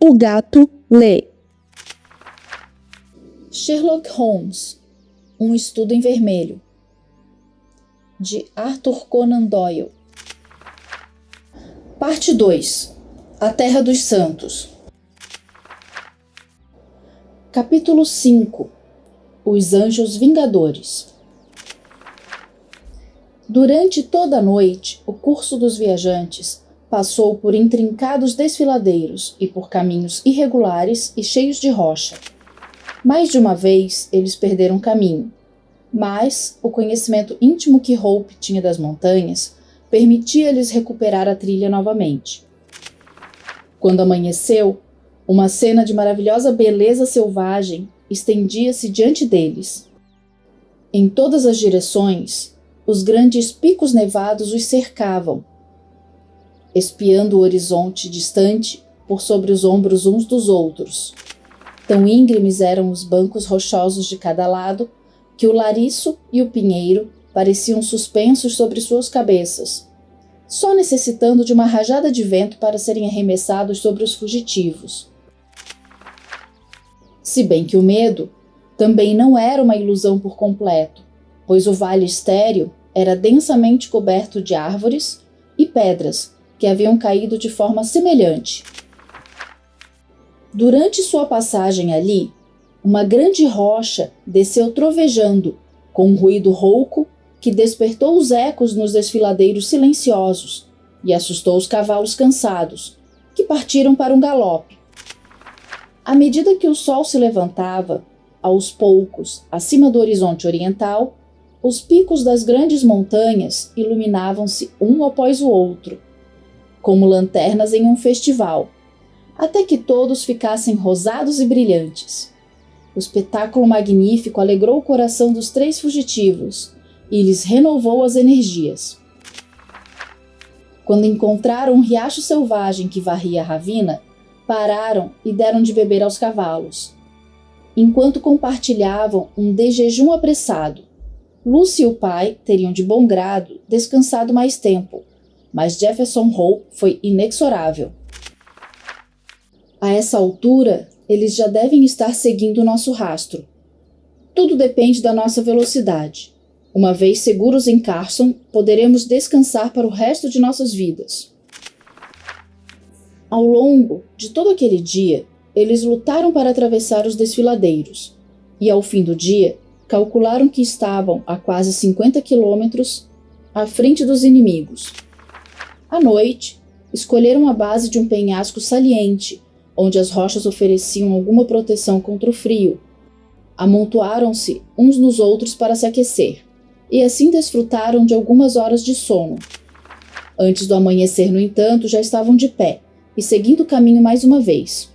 O gato lê. Sherlock Holmes, um estudo em vermelho, de Arthur Conan Doyle. Parte 2. A Terra dos Santos. Capítulo 5. Os Anjos Vingadores. Durante toda a noite, o curso dos viajantes passou por intrincados desfiladeiros e por caminhos irregulares e cheios de rocha. Mais de uma vez, eles perderam caminho, mas o conhecimento íntimo que Hope tinha das montanhas permitia-lhes recuperar a trilha novamente. Quando amanheceu, uma cena de maravilhosa beleza selvagem estendia-se diante deles. Em todas as direções, os grandes picos nevados os cercavam, espiando o horizonte distante por sobre os ombros uns dos outros. Tão íngremes eram os bancos rochosos de cada lado que o lariço e o pinheiro pareciam suspensos sobre suas cabeças, só necessitando de uma rajada de vento para serem arremessados sobre os fugitivos. Se bem que o medo também não era uma ilusão por completo, pois o vale estéril era densamente coberto de árvores e pedras que haviam caído de forma semelhante. Durante sua passagem ali, uma grande rocha desceu trovejando, com um ruído rouco que despertou os ecos nos desfiladeiros silenciosos e assustou os cavalos cansados, que partiram para um galope. À medida que o sol se levantava, aos poucos, acima do horizonte oriental, os picos das grandes montanhas iluminavam-se um após o outro, como lanternas em um festival, até que todos ficassem rosados e brilhantes. O espetáculo magnífico alegrou o coração dos 3 fugitivos e lhes renovou as energias. Quando encontraram um riacho selvagem que varria a ravina, pararam e deram de beber aos cavalos, enquanto compartilhavam um desjejum apressado. Lucy e o pai teriam de bom grado descansado mais tempo, mas Jefferson Hope foi inexorável. A essa altura, eles já devem estar seguindo o nosso rastro. Tudo depende da nossa velocidade. Uma vez seguros em Carson, poderemos descansar para o resto de nossas vidas. Ao longo de todo aquele dia, eles lutaram para atravessar os desfiladeiros, e ao fim do dia, calcularam que estavam a quase 50 quilômetros à frente dos inimigos. À noite, escolheram a base de um penhasco saliente, onde as rochas ofereciam alguma proteção contra o frio. Amontoaram-se uns nos outros para se aquecer, e assim desfrutaram de algumas horas de sono. Antes do amanhecer, no entanto, já estavam de pé e seguindo o caminho mais uma vez.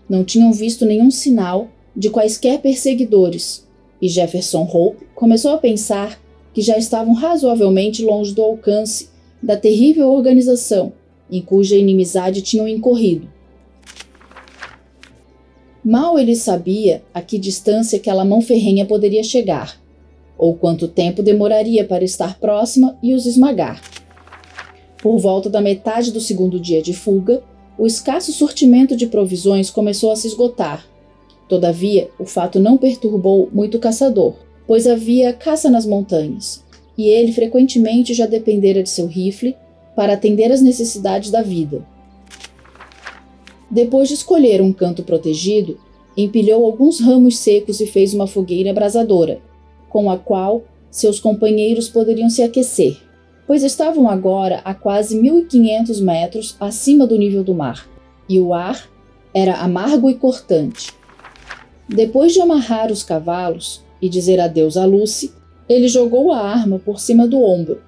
Não tinham visto nenhum sinal de quaisquer perseguidores, e Jefferson Hope começou a pensar que já estavam razoavelmente longe do alcance da terrível organização em cuja inimizade tinham incorrido. Mal ele sabia a que distância aquela mão ferrenha poderia chegar, ou quanto tempo demoraria para estar próxima e os esmagar. Por volta da metade do segundo dia de fuga, o escasso sortimento de provisões começou a se esgotar. Todavia, o fato não perturbou muito o caçador, pois havia caça nas montanhas, e ele frequentemente já dependera de seu rifle para atender às necessidades da vida. Depois de escolher um canto protegido, empilhou alguns ramos secos e fez uma fogueira abrasadora, com a qual seus companheiros poderiam se aquecer, pois estavam agora a quase 1.500 metros acima do nível do mar, e o ar era amargo e cortante. Depois de amarrar os cavalos e dizer adeus a Lucy, ele jogou a arma por cima do ombro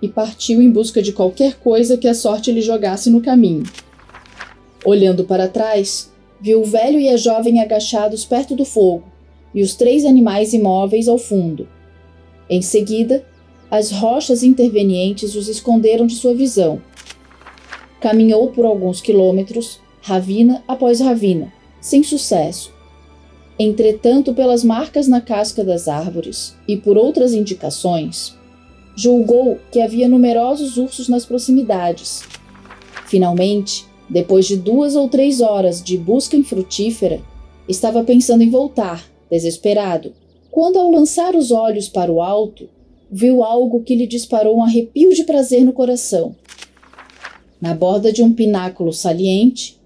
e partiu em busca de qualquer coisa que a sorte lhe jogasse no caminho. Olhando para trás, viu o velho e a jovem agachados perto do fogo e os 3 animais imóveis ao fundo. Em seguida, as rochas intervenientes os esconderam de sua visão. Caminhou por alguns quilômetros, ravina após ravina, sem sucesso. Entretanto, pelas marcas na casca das árvores e por outras indicações, julgou que havia numerosos ursos nas proximidades. Finalmente, Depois de 2 ou 3 horas de busca infrutífera, estava pensando em voltar, desesperado, quando, ao lançar os olhos para o alto, viu algo que lhe disparou um arrepio de prazer no coração. Na borda de um pináculo saliente,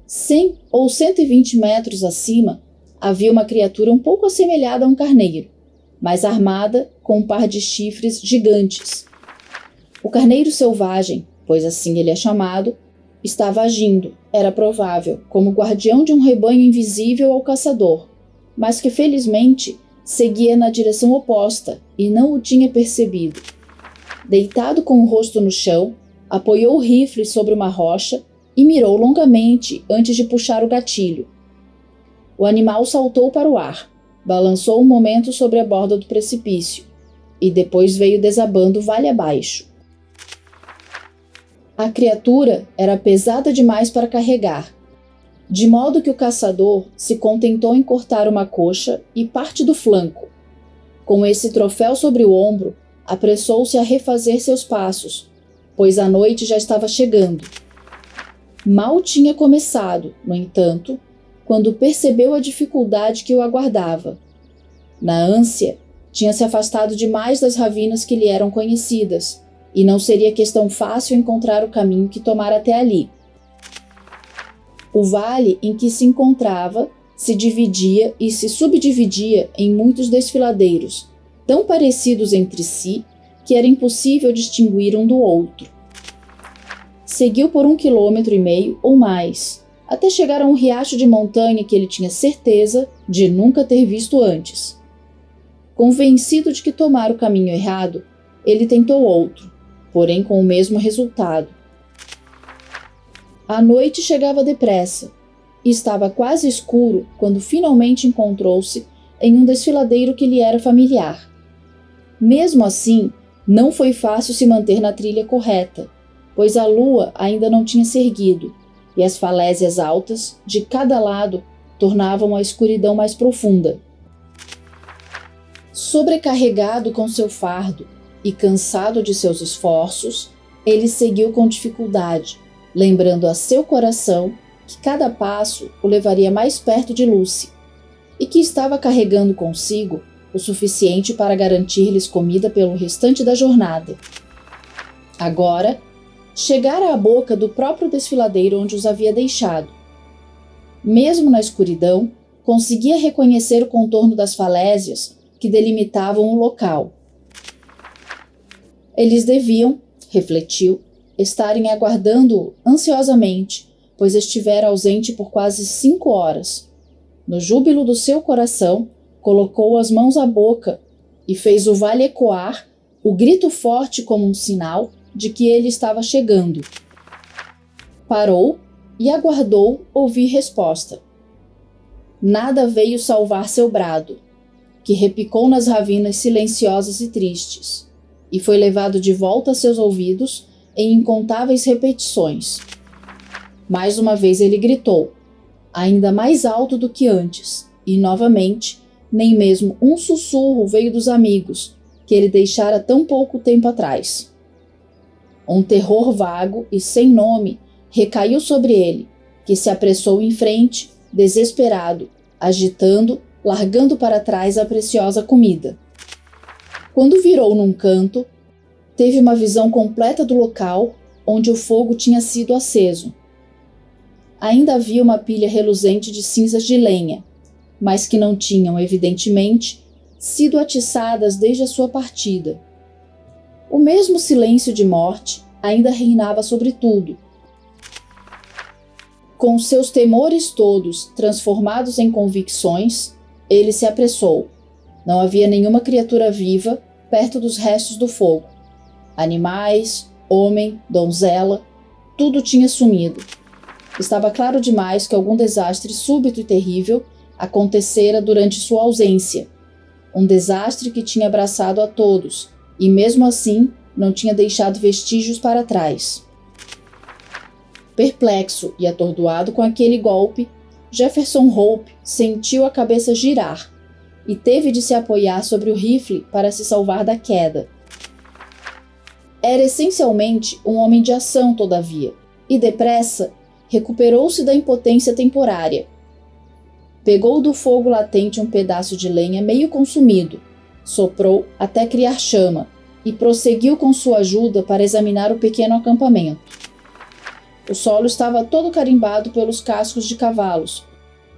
100 ou 120 metros acima, havia uma criatura um pouco assemelhada a um carneiro, mas armada com um par de chifres gigantes. O carneiro selvagem, pois assim ele é chamado, estava agindo, era provável, como guardião de um rebanho invisível ao caçador, mas que felizmente seguia na direção oposta e não o tinha percebido. Deitado com o rosto no chão, apoiou o rifle sobre uma rocha e mirou longamente antes de puxar o gatilho. O animal saltou para o ar, balançou um momento sobre a borda do precipício e depois veio desabando vale abaixo. A criatura era pesada demais para carregar, de modo que o caçador se contentou em cortar uma coxa e parte do flanco. Com esse troféu sobre o ombro, apressou-se a refazer seus passos, pois a noite já estava chegando. Mal tinha começado, no entanto, quando percebeu a dificuldade que o aguardava. Na ânsia, tinha se afastado demais das ravinas que lhe eram conhecidas, e não seria questão fácil encontrar o caminho que tomara até ali. O vale em que se encontrava se dividia e se subdividia em muitos desfiladeiros, tão parecidos entre si que era impossível distinguir um do outro. Seguiu por 1,5 quilômetro ou mais, até chegar a um riacho de montanha que ele tinha certeza de nunca ter visto antes. Convencido de que tomara o caminho errado, ele tentou outro, porém com o mesmo resultado. A noite chegava depressa, e estava quase escuro quando finalmente encontrou-se em um desfiladeiro que lhe era familiar. Mesmo assim, não foi fácil se manter na trilha correta, pois a lua ainda não tinha se erguido, e as falésias altas, de cada lado, tornavam a escuridão mais profunda. Sobrecarregado com seu fardo e cansado de seus esforços, ele seguiu com dificuldade, lembrando a seu coração que cada passo o levaria mais perto de Lucy, e que estava carregando consigo o suficiente para garantir-lhes comida pelo restante da jornada. Agora, chegara à boca do próprio desfiladeiro onde os havia deixado. Mesmo na escuridão, conseguia reconhecer o contorno das falésias que delimitavam o local. Eles deviam, refletiu, estarem aguardando-o ansiosamente, pois estivera ausente por quase 5 horas. No júbilo do seu coração, colocou as mãos à boca e fez o vale ecoar, o grito forte como um sinal de que ele estava chegando. Parou e aguardou ouvir resposta. Nada veio salvar seu brado, que repicou nas ravinas silenciosas e tristes, e foi levado de volta a seus ouvidos em incontáveis repetições. Mais uma vez ele gritou, ainda mais alto do que antes, e novamente, nem mesmo um sussurro veio dos amigos, que ele deixara tão pouco tempo atrás. Um terror vago e sem nome recaiu sobre ele, que se apressou em frente, desesperado, agitando, largando para trás a preciosa comida. Quando virou num canto, teve uma visão completa do local onde o fogo tinha sido aceso. Ainda havia uma pilha reluzente de cinzas de lenha, mas que não tinham, evidentemente, sido atiçadas desde a sua partida. O mesmo silêncio de morte ainda reinava sobre tudo. Com seus temores todos transformados em convicções, ele se apressou. Não havia nenhuma criatura viva perto dos restos do fogo. Animais, homem, donzela, tudo tinha sumido. Estava claro demais que algum desastre súbito e terrível acontecera durante sua ausência. Um desastre que tinha abraçado a todos e, mesmo assim, não tinha deixado vestígios para trás. Perplexo e atordoado com aquele golpe, Jefferson Hope sentiu a cabeça girar e teve de se apoiar sobre o rifle para se salvar da queda. Era essencialmente um homem de ação, todavia, e depressa recuperou-se da impotência temporária. Pegou do fogo latente um pedaço de lenha meio consumido, soprou até criar chama e prosseguiu com sua ajuda para examinar o pequeno acampamento. O solo estava todo carimbado pelos cascos de cavalos,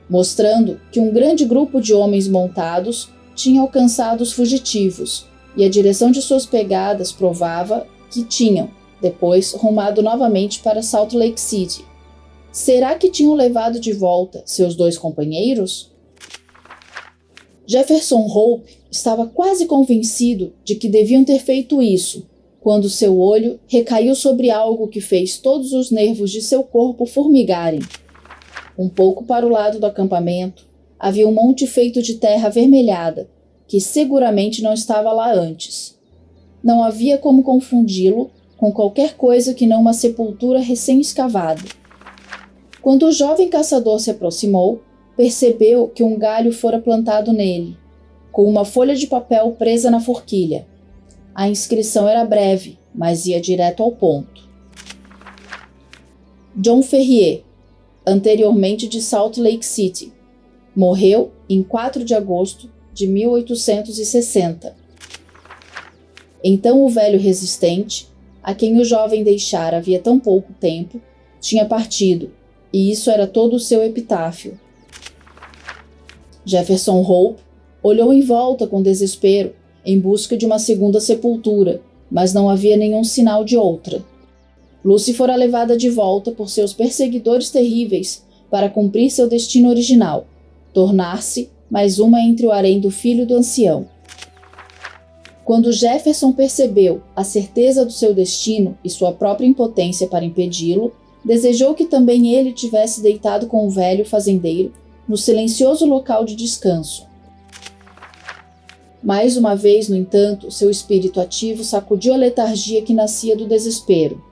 mostrando que um grande grupo de homens montados tinha alcançado os fugitivos, e a direção de suas pegadas provava que tinham, depois, rumado novamente para Salt Lake City. Será que tinham levado de volta seus 2 companheiros? Jefferson Hope estava quase convencido de que deviam ter feito isso, quando seu olho recaiu sobre algo que fez todos os nervos de seu corpo formigarem. Um pouco para o lado do acampamento, havia um monte feito de terra avermelhada, que seguramente não estava lá antes. Não havia como confundi-lo com qualquer coisa que não uma sepultura recém-escavada. Quando o jovem caçador se aproximou, percebeu que um galho fora plantado nele, com uma folha de papel presa na forquilha. A inscrição era breve, mas ia direto ao ponto. John Ferrier, anteriormente de Salt Lake City, morreu em 4 de agosto de 1860. Então o velho resistente, a quem o jovem deixara havia tão pouco tempo, tinha partido, e isso era todo o seu epitáfio. Jefferson Hope olhou em volta com desespero em busca de uma segunda sepultura, mas não havia nenhum sinal de outra. Lucy fora levada de volta por seus perseguidores terríveis para cumprir seu destino original, tornar-se mais uma entre o harém do filho do ancião. Quando Jefferson percebeu a certeza do seu destino e sua própria impotência para impedi-lo, desejou que também ele tivesse deitado com o velho fazendeiro no silencioso local de descanso. Mais uma vez, no entanto, seu espírito ativo sacudiu a letargia que nascia do desespero.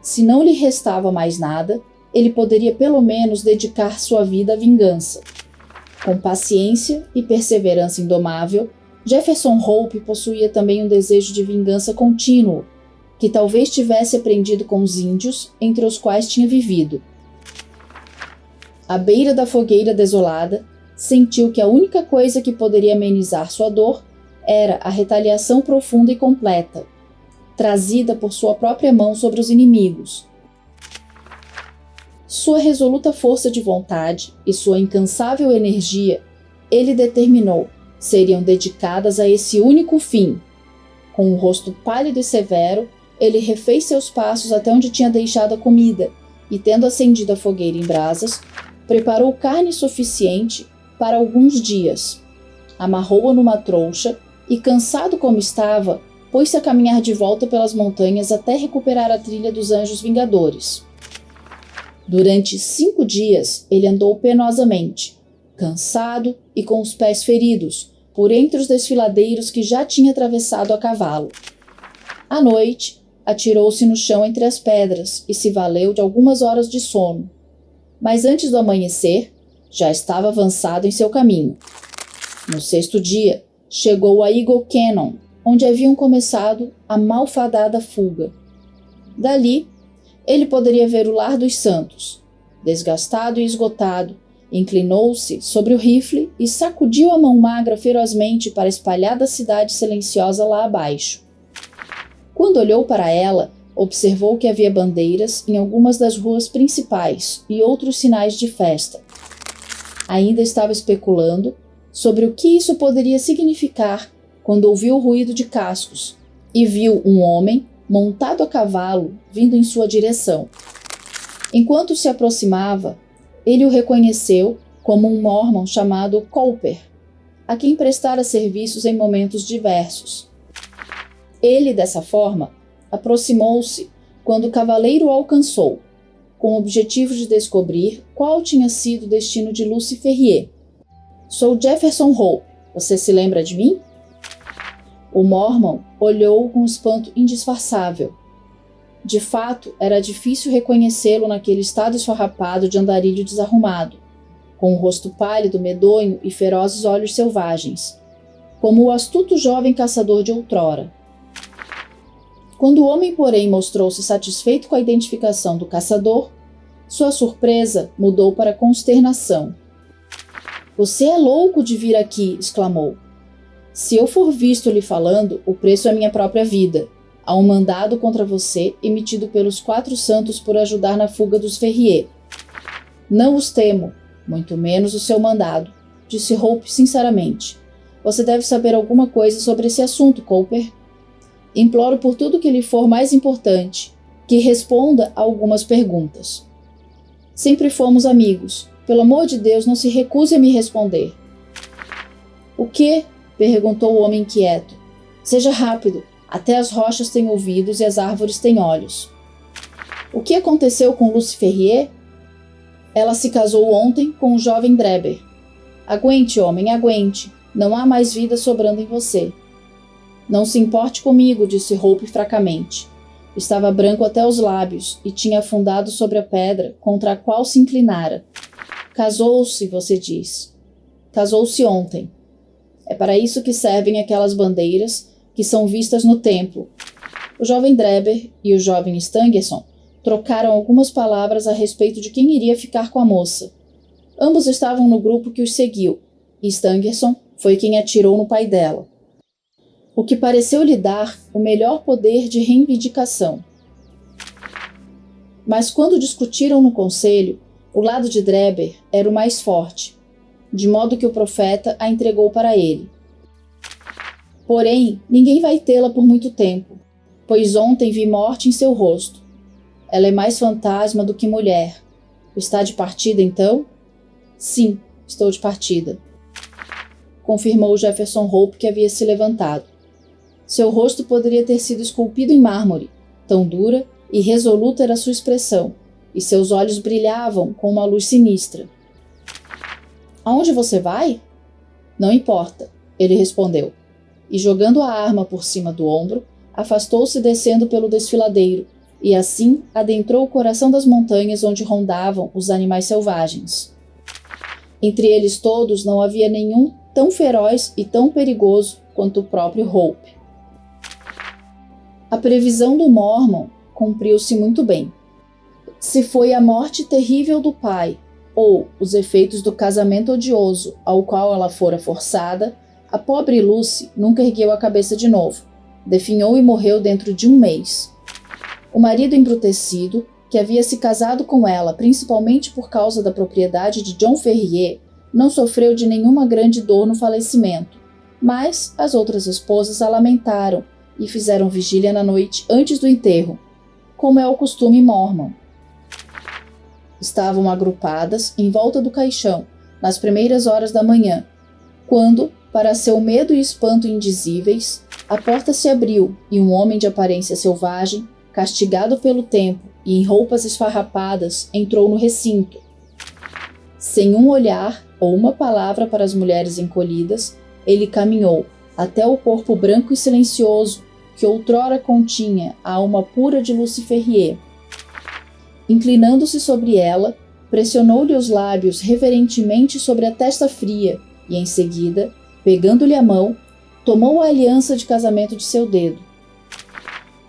Se não lhe restava mais nada, ele poderia pelo menos dedicar sua vida à vingança. Com paciência e perseverança indomável, Jefferson Hope possuía também um desejo de vingança contínuo, que talvez tivesse aprendido com os índios entre os quais tinha vivido. À beira da fogueira desolada, sentiu que a única coisa que poderia amenizar sua dor era a retaliação profunda e completa, trazida por sua própria mão sobre os inimigos. Sua resoluta força de vontade e sua incansável energia, ele determinou, seriam dedicadas a esse único fim. Com o rosto pálido e severo, ele refez seus passos até onde tinha deixado a comida e, tendo acendido a fogueira em brasas, preparou carne suficiente para alguns dias. Amarrou-a numa trouxa e, cansado como estava, pôs-se a caminhar de volta pelas montanhas até recuperar a trilha dos Anjos Vingadores. Durante 5 dias, ele andou penosamente, cansado e com os pés feridos, por entre os desfiladeiros que já tinha atravessado a cavalo. À noite, atirou-se no chão entre as pedras e se valeu de algumas horas de sono. Mas antes do amanhecer, já estava avançado em seu caminho. No 6º dia, chegou a Eagle Canyon, onde haviam começado a malfadada fuga. Dali, ele poderia ver o Lar dos Santos. Desgastado e esgotado, inclinou-se sobre o rifle e sacudiu a mão magra ferozmente para a espalhada cidade silenciosa lá abaixo. Quando olhou para ela, observou que havia bandeiras em algumas das ruas principais e outros sinais de festa. Ainda estava especulando sobre o que isso poderia significar quando ouviu o ruído de cascos e viu um homem montado a cavalo vindo em sua direção. Enquanto se aproximava, ele o reconheceu como um mormon chamado Cooper, a quem prestara serviços em momentos diversos. Ele, dessa forma, aproximou-se quando o cavaleiro o alcançou, com o objetivo de descobrir qual tinha sido o destino de Lucy Ferrier. "Sou Jefferson Hope, você se lembra de mim?" O mormon olhou com espanto indisfarçável. De fato, era difícil reconhecê-lo naquele estado esfarrapado de andarilho desarrumado, com o rosto pálido, medonho e ferozes olhos selvagens, como o astuto jovem caçador de outrora. Quando o homem, porém, mostrou-se satisfeito com a identificação do caçador, Sua surpresa mudou para consternação. "Você é louco de vir aqui!" exclamou. "Se eu for visto lhe falando, o preço é minha própria vida. Há um mandado contra você emitido pelos 4 santos por ajudar na fuga dos Ferrier." "Não os temo, muito menos o seu mandado", disse Hope sinceramente. "Você deve saber alguma coisa sobre esse assunto, Cooper. Imploro por tudo que lhe for mais importante, que responda a algumas perguntas." "Sempre fomos amigos. Pelo amor de Deus, não se recuse a me responder." "O quê?" perguntou o homem inquieto. "Seja rápido. Até as rochas têm ouvidos e as árvores têm olhos." "O que aconteceu com Lucy Ferrier?" "Ela se casou ontem com o jovem Drebber." "Aguente, homem, aguente. Não há mais vida sobrando em você." "Não se importe comigo", disse Hope fracamente. Estava branco até os lábios e tinha afundado sobre a pedra contra a qual se inclinara. "Casou-se, você diz." "Casou-se ontem. É para isso que servem aquelas bandeiras que são vistas no templo." O jovem Drebber e o jovem Stangerson trocaram algumas palavras a respeito de quem iria ficar com a moça. Ambos estavam no grupo que os seguiu, e Stangerson foi quem atirou no pai dela, o que pareceu lhe dar o melhor poder de reivindicação. Mas quando discutiram no conselho, o lado de Drebber era o mais forte, de modo que o profeta a entregou para ele. "Porém, ninguém vai tê-la por muito tempo, pois ontem vi morte em seu rosto. Ela é mais fantasma do que mulher. Está de partida, então?" "Sim, estou de partida", confirmou Jefferson Hope, que havia se levantado. Seu rosto poderia ter sido esculpido em mármore, tão dura e resoluta era sua expressão, e seus olhos brilhavam com uma luz sinistra. "Aonde você vai?" "Não importa", ele respondeu, e jogando a arma por cima do ombro, afastou-se descendo pelo desfiladeiro, e assim adentrou o coração das montanhas onde rondavam os animais selvagens. Entre eles todos não havia nenhum tão feroz e tão perigoso quanto o próprio Hope. A previsão do Mormon cumpriu-se muito bem. Se foi a morte terrível do pai, ou os efeitos do casamento odioso ao qual ela fora forçada, a pobre Lucy nunca ergueu a cabeça de novo. Definhou e morreu dentro de 1 mês. O marido embrutecido, que havia se casado com ela principalmente por causa da propriedade de John Ferrier, não sofreu de nenhuma grande dor no falecimento, mas as outras esposas a lamentaram e fizeram vigília na noite antes do enterro, como é o costume mormon. Estavam agrupadas em volta do caixão, nas primeiras horas da manhã, quando, para seu medo e espanto indizíveis, a porta se abriu e um homem de aparência selvagem, castigado pelo tempo e em roupas esfarrapadas, entrou no recinto. Sem um olhar ou uma palavra para as mulheres encolhidas, ele caminhou até o corpo branco e silencioso que outrora continha a alma pura de Lucy Ferrier. Inclinando-se sobre ela, pressionou-lhe os lábios reverentemente sobre a testa fria e, em seguida, pegando-lhe a mão, tomou a aliança de casamento de seu dedo.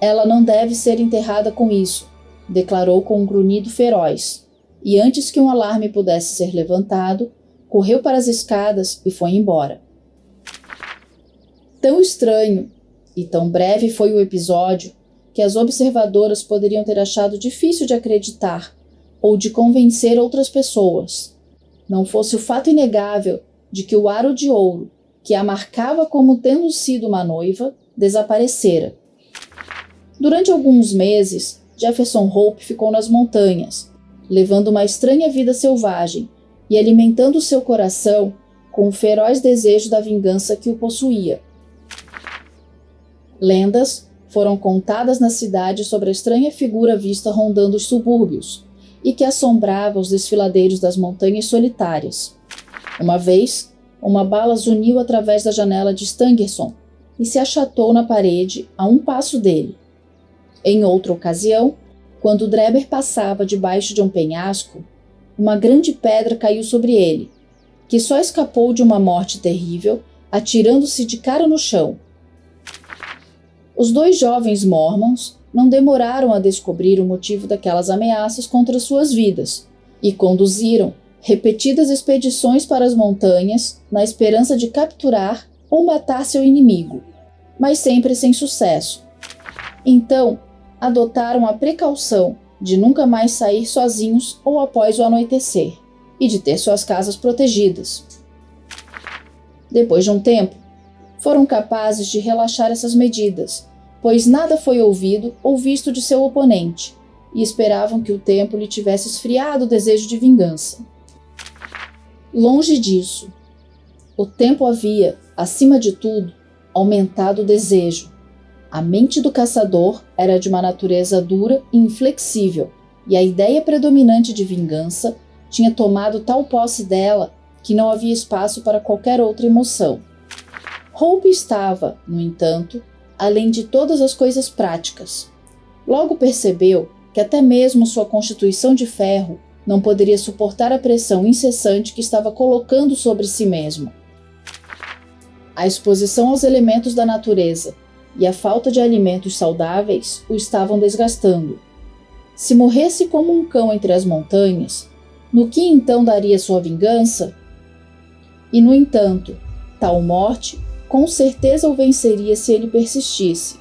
"Ela não deve ser enterrada com isso", declarou com um grunhido feroz, e antes que um alarme pudesse ser levantado, correu para as escadas e foi embora. Tão estranho e tão breve foi o episódio que as observadoras poderiam ter achado difícil de acreditar ou de convencer outras pessoas, não fosse o fato inegável de que o aro de ouro, que a marcava como tendo sido uma noiva, desaparecera. Durante alguns meses, Jefferson Hope ficou nas montanhas, levando uma estranha vida selvagem e alimentando seu coração com o feroz desejo da vingança que o possuía. Lendas foram contadas na cidade sobre a estranha figura vista rondando os subúrbios e que assombrava os desfiladeiros das montanhas solitárias. Uma vez, uma bala zuniu através da janela de Stangerson e se achatou na parede a 1 passo dele. Em outra ocasião, quando Drebber passava debaixo de um penhasco, uma grande pedra caiu sobre ele, que só escapou de uma morte terrível atirando-se de cara no chão. Os 2 jovens mormons não demoraram a descobrir o motivo daquelas ameaças contra suas vidas e conduziram repetidas expedições para as montanhas na esperança de capturar ou matar seu inimigo, mas sempre sem sucesso. Então, adotaram a precaução de nunca mais sair sozinhos ou após o anoitecer, e de ter suas casas protegidas. Depois de um tempo, foram capazes de relaxar essas medidas, pois nada foi ouvido ou visto de seu oponente, e esperavam que o tempo lhe tivesse esfriado o desejo de vingança. Longe disso, o tempo havia, acima de tudo, aumentado o desejo. A mente do caçador era de uma natureza dura e inflexível, e a ideia predominante de vingança tinha tomado tal posse dela que não havia espaço para qualquer outra emoção. Hope estava, no entanto, além de todas as coisas práticas. Logo percebeu que até mesmo sua constituição de ferro não poderia suportar a pressão incessante que estava colocando sobre si mesmo. A exposição aos elementos da natureza e a falta de alimentos saudáveis o estavam desgastando. Se morresse como um cão entre as montanhas, no que então daria sua vingança? E, no entanto, tal morte com certeza o venceria se ele persistisse.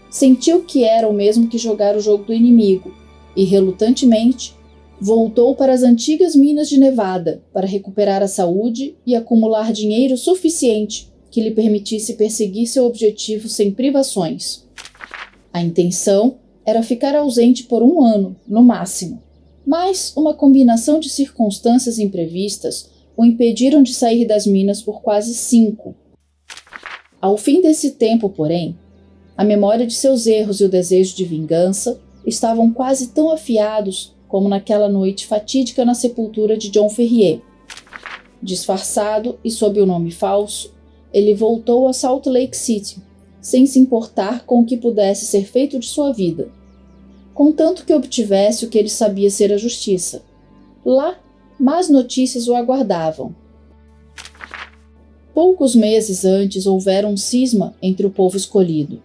Sentiu que era o mesmo que jogar o jogo do inimigo e, relutantemente, voltou para as antigas minas de Nevada para recuperar a saúde e acumular dinheiro suficiente que lhe permitisse perseguir seu objetivo sem privações. A intenção era ficar ausente por 1 ano, no máximo, mas uma combinação de circunstâncias imprevistas o impediram de sair das minas por quase 5. Ao fim desse tempo, porém, a memória de seus erros e o desejo de vingança estavam quase tão afiados como naquela noite fatídica na sepultura de John Ferrier. Disfarçado e sob o nome falso, ele voltou a Salt Lake City, sem se importar com o que pudesse ser feito de sua vida, contanto que obtivesse o que ele sabia ser a justiça. Lá, más notícias o aguardavam. Poucos meses antes houvera um cisma entre o povo escolhido.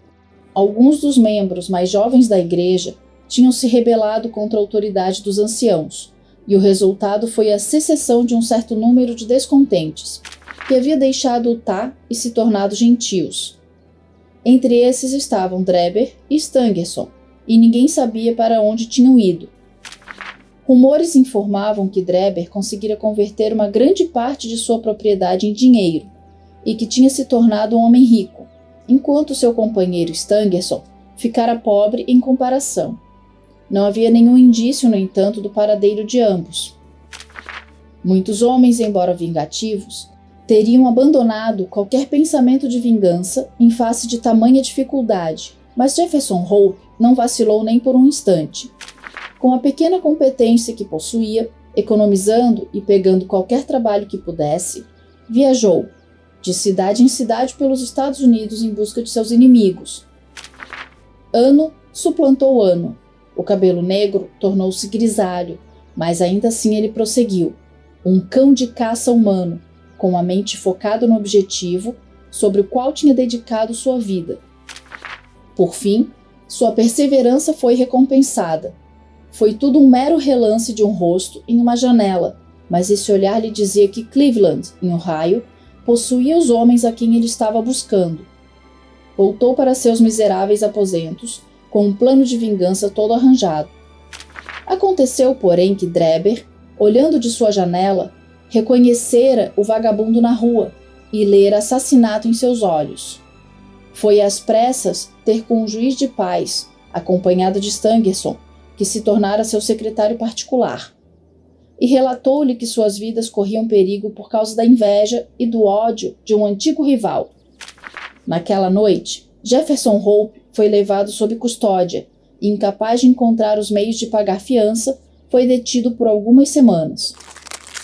Alguns dos membros mais jovens da igreja tinham se rebelado contra a autoridade dos anciãos, e o resultado foi a secessão de um certo número de descontentes, que havia deixado Utah e se tornado gentios. Entre esses estavam Drebber e Stangerson, e ninguém sabia para onde tinham ido. Rumores informavam que Drebber conseguira converter uma grande parte de sua propriedade em dinheiro, e que tinha se tornado um homem rico, enquanto seu companheiro Stangerson ficara pobre em comparação. Não havia nenhum indício, no entanto, do paradeiro de ambos. Muitos homens, embora vingativos, teriam abandonado qualquer pensamento de vingança em face de tamanha dificuldade, mas Jefferson Hope não vacilou nem por um instante. Com a pequena competência que possuía, economizando e pegando qualquer trabalho que pudesse, viajou de cidade em cidade pelos Estados Unidos em busca de seus inimigos. Ano suplantou ano. O cabelo negro tornou-se grisalho, mas ainda assim ele prosseguiu, um cão de caça humano, com a mente focada no objetivo sobre o qual tinha dedicado sua vida. Por fim, sua perseverança foi recompensada. Foi tudo um mero relance de um rosto em uma janela, mas esse olhar lhe dizia que Cleveland, em Ohio, possuía os homens a quem ele estava buscando. Voltou para seus miseráveis aposentos, com um plano de vingança todo arranjado. Aconteceu, porém, que Drebber, olhando de sua janela, reconhecera o vagabundo na rua e lera assassinato em seus olhos. Foi às pressas ter com um juiz de paz, acompanhado de Stangerson, que se tornara seu secretário particular, e relatou-lhe que suas vidas corriam perigo por causa da inveja e do ódio de um antigo rival. Naquela noite, Jefferson Hope foi levado sob custódia e, incapaz de encontrar os meios de pagar fiança, foi detido por algumas semanas.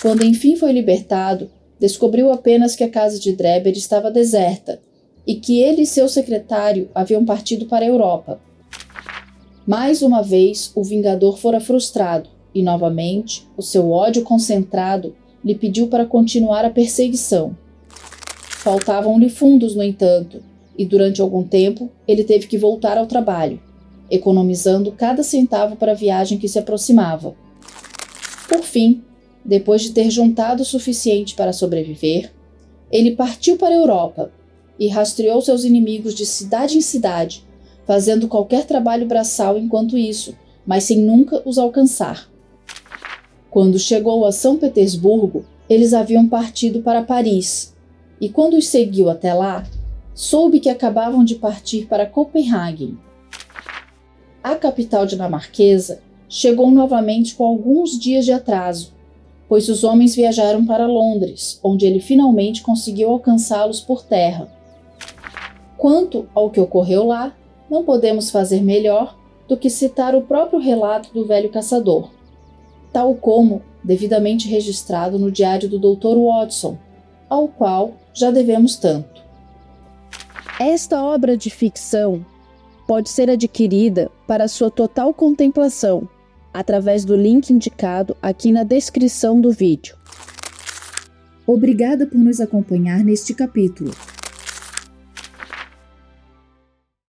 Quando enfim foi libertado, descobriu apenas que a casa de Drebber estava deserta e que ele e seu secretário haviam partido para a Europa. Mais uma vez, o vingador fora frustrado e, novamente, o seu ódio concentrado lhe pediu para continuar a perseguição. Faltavam-lhe fundos, no entanto, e durante algum tempo ele teve que voltar ao trabalho. economizando cada centavo para a viagem que se aproximava. Por fim, depois de ter juntado o suficiente para sobreviver, ele partiu para a Europa e rastreou seus inimigos de cidade em cidade, fazendo qualquer trabalho braçal enquanto isso, mas sem nunca os alcançar. Quando chegou a São Petersburgo, eles haviam partido para Paris, e quando os seguiu até lá, soube que acabavam de partir para Copenhague. A capital dinamarquesa chegou novamente com alguns dias de atraso, pois os homens viajaram para Londres, onde ele finalmente conseguiu alcançá-los por terra. Quanto ao que ocorreu lá, não podemos fazer melhor do que citar o próprio relato do velho caçador, tal como devidamente registrado no diário do Dr. Watson, ao qual já devemos tanto. Esta obra de ficção pode ser adquirida para sua total contemplação através do link indicado aqui na descrição do vídeo. Obrigada por nos acompanhar neste capítulo.